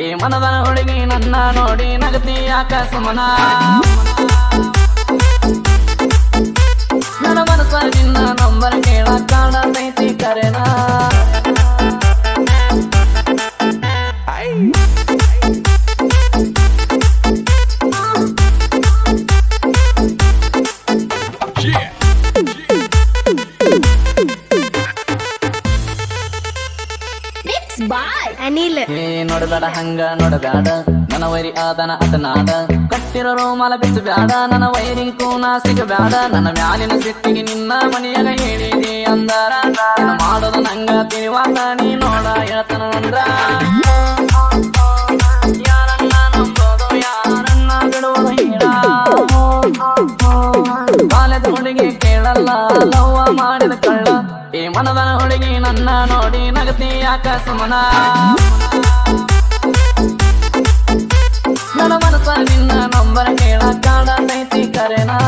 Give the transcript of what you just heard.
ಈ ಮನದ ಹುಡುಗಿ ನನ್ನ ನೋಡಿ ನಗತಿ ಯಾಕ ಸುಮನ ನನ್ನ ಮನಸ್ಸ ನಿನ್ನ ನಂಬರ್ ಕೇಳ ಕಾಣತೈತಿ ಕರೆನಾ ಅನಿಲ್ ನೋಡಬೇಡ ಹಂಗ ನೋಡಬೇಡ ನನ್ನ ವೈರಿ ಆದನ ಅತನಾದ ಕಟ್ಟಿರೋ ರೋಮಾಲ ಬಿಚ್ಚು ಬ್ಯಾಡ ನನ್ನ ವೈರಿ ಕೂನ ಸಿಗಬ್ಯಾಡ ನನ್ನ ಮ್ಯಾಲಿನ ಸಿಟ್ಟಿಗೆ ನಿನ್ನ ಮನೆಯಾಗ ಹೇಳಿದಿ ಅಂದಾರ ಮಾಡೋದು ನಂಗ ತಿಳಿವಾತ ನೀ ನೋಡ ಹೇಳ್ತಾನ ಅಂದ್ರ ಯಾರನ್ನ ನಂಬೋದು ಯಾರನ್ನ ಬಿಡುವುದು ಹೀರ ಬಾಲ್ಯದ ಹುಡುಗಿ ಕೇಳಲ್ಲ ಲವ್ವ ಮಾಡಿದ ಕಳ್ಳ ಈ ಮನದ ಹುಡುಗಿ ನನ್ನ ನೋಡಿ ನಗತಿ ಯಾಕ ಸುಮನ ನನ್ನ ಮನಸ್ಸ ನಿನ್ನ ನಂಬರ್ ಕೇಳ ಕಾಣತೈತಿ ಕರೆನಾ